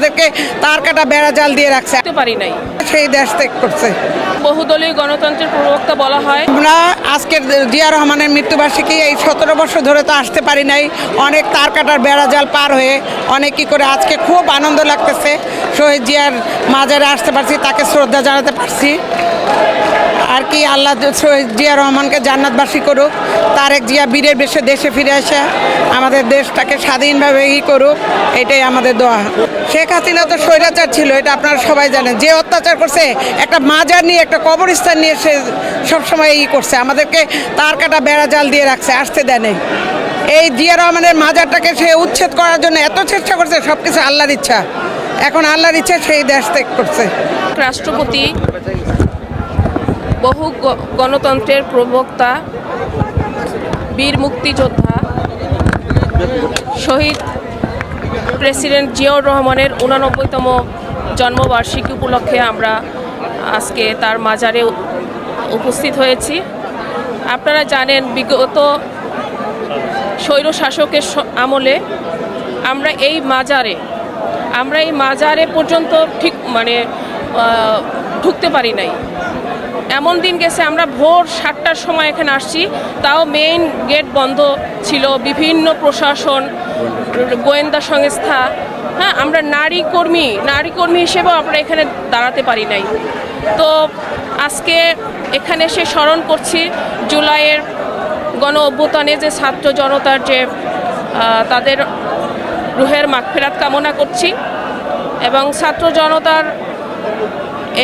আমাদেরকে তার কাটা বেড়া জাল দিয়ে রাখছে, পারি নাই, সেই দেশ ত্যাগ করছে। বহুদলীয় গণতন্ত্রের প্রবক্তা বলা হয়। আমরা আজকের জিয়া রহমানের মৃত্যুবার্ষিকী এই 17 বছর ধরে তো আসতে পারি নাই, অনেক তার কাটার বেড়া জাল পার হয়ে অনেক কী করে আজকে খুব আনন্দ লাগতেছে। শহীদ জিয়ার মাজারে আসতে পারছি, তাকে শ্রদ্ধা জানাতে পারছি। আর কি আল্লাহ শহীদ জিয়া রহমানকে জান্নাতবাসী করুক, তারেক জিয়া বীরের বেশে দেশে ফিরে আসে আমাদের দেশটাকে স্বাধীনভাবে করুক, এটাই আমাদের দোয়া। শেখ হাসিনা তো স্বৈরাচার ছিল, এটা আপনারা সবাই জানেন। যে অত্যাচার করছে, একটা মাজার নিয়ে একটা কবরস্থান নিয়ে সে সবসময় করছে, আমাদেরকে তার কাটা বেড়া জাল দিয়ে রাখছে, আসতে দেয় নেই। এই জিয়া রহমানের মাজারটাকে সে উচ্ছেদ করার জন্য এত চেষ্টা করছে, সব কিছু আল্লাহর ইচ্ছা। এখন আল্লাহর ইচ্ছা সেই দেশ ত্যাগ করছে। রাষ্ট্রপতি, বহু গণতন্ত্রের প্রবক্তা, বীর মুক্তিযোদ্ধা, শহীদ প্রেসিডেন্ট জিয়াউর রহমানের 89তম জন্মবার্ষিকী উপলক্ষে আমরা আজকে তার মাজারে উপস্থিত হয়েছি। আপনারা জানেন, বিগত স্বৈর শাসকের আমলে আমরা এই মাজারে পর্যন্ত ঠিক ঢুকতে পারি নাই। এমন দিন গেছে, আমরা ভোর 7টার সময় এখানে আসছি, তাও মেইন গেট বন্ধ ছিল। বিভিন্ন প্রশাসন, গোয়েন্দা সংস্থা, হ্যাঁ, আমরা নারী কর্মী হিসেবেও আমরা এখানে দাঁড়াতে পারি নাই। তো আজকে এখানে এসে স্মরণ করছি জুলাইয়ের গণ অভ্যুত্থানে যে ছাত্র জনতার যে তাদের রুহের মাগফিরাত কামনা করছি। এবং ছাত্র জনতার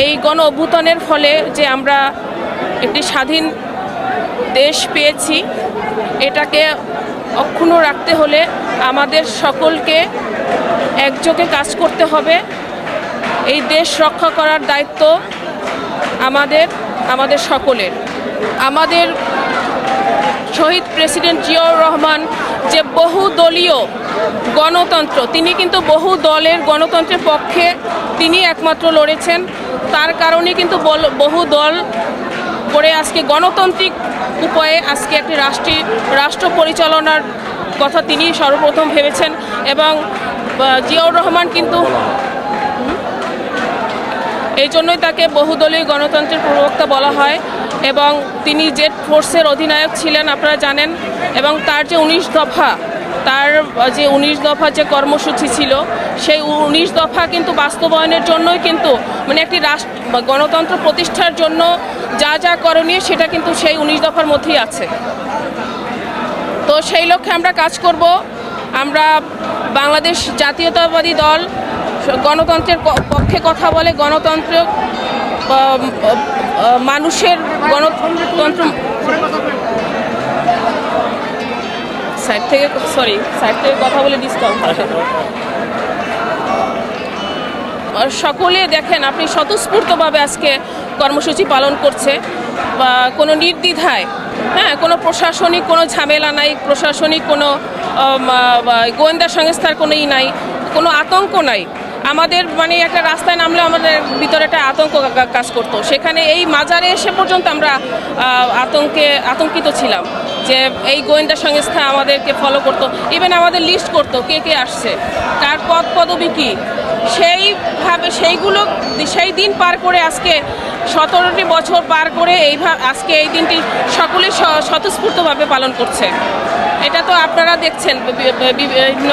এই গণ অভ্যুত্থানের ফলে যে আমরা একটি স্বাধীন দেশ পেয়েছি, এটাকে অক্ষুণ্ণ রাখতে হলে আমাদের সকলকে একযোগে কাজ করতে হবে। এই দেশ রক্ষা করার দায়িত্ব আমাদের সকলের। আমাদের শহীদ প্রেসিডেন্ট জিয়াউর রহমান যে বহুদলীয় গণতন্ত্র, তিনি কিন্তু বহু দলের গণতন্ত্রের পক্ষে তিনি একমাত্র লড়েছেন। তার কারণে কিন্তু বহু দল করে আজকে গণতান্ত্রিক উপায়ে আজকে একটি রাষ্ট্র পরিচালনার কথা তিনি সর্বপ্রথম ভেবেছেন। এবং জিয়াউর রহমান কিন্তু এই জন্যই তাকে বহুদলীয় গণতন্ত্রের প্রবক্তা বলা হয়। এবং তিনি জেড ফোর্সের অধিনায়ক ছিলেন, আপনারা জানেন। এবং তার যে 19 দফা যে কর্মসূচি ছিল, সেই 19 দফা কিন্তু বাস্তবায়নের জন্যই কিন্তু একটি গণতন্ত্র প্রতিষ্ঠার জন্য যা যা করণীয়, সেটা কিন্তু সেই 19 দফার মধ্যেই আছে। তো সেই লক্ষ্যে আমরা কাজ করব। আমরা বাংলাদেশ জাতীয়তাবাদী দল গণতন্ত্রের পক্ষে কথা বলে, গণতন্ত্র মানুষের গণতন্ত্র সাইড থেকে কথা বলে ডিসকাউন্ট। সকলে দেখেন, আপনি স্বতঃস্ফূর্তভাবে আজকে কর্মসূচি পালন করছে, বা কোনো নির্দ্বিধায়, হ্যাঁ, কোনো প্রশাসনিক কোনো ঝামেলা নাই, প্রশাসনিক কোনো গোয়েন্দা সংস্থার কোনোই নাই, কোনো আতঙ্ক নাই। আমাদের একটা রাস্তায় নামলে আমাদের ভিতরে একটা আতঙ্ক কাজ করতো, সেখানে এই মাজারে এসে পর্যন্ত আমরা আতঙ্কিত ছিলাম যে এই গোয়েন্দা সংস্থা আমাদেরকে ফলো করতো, ইভেন আমাদের লিস্ট করতো কে কে আসছে, কার পদবি কী, সেই দিন পার করে আজকে 17টি বছর পার করে আজকে এই দিনটি সকলে স্বতঃস্ফূর্তভাবে পালন করছে। এটা তো আপনারা দেখছেন বিভিন্ন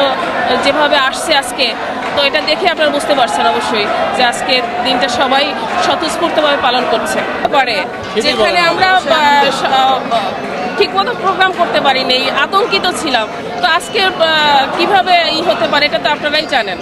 যেভাবে আসছে আজকে, তো এটা দেখে আপনারা বুঝতে পারছেন অবশ্যই যে আজকের দিনটা সবাই স্বতঃস্ফূর্তভাবে পালন করছে। যেখানে আমরা ঠিকমতো প্রোগ্রাম করতে পারিনি, আতঙ্কিত ছিলাম। তো আজকে কিভাবে হতে পারে, এটা তো আপনারাই জানেন।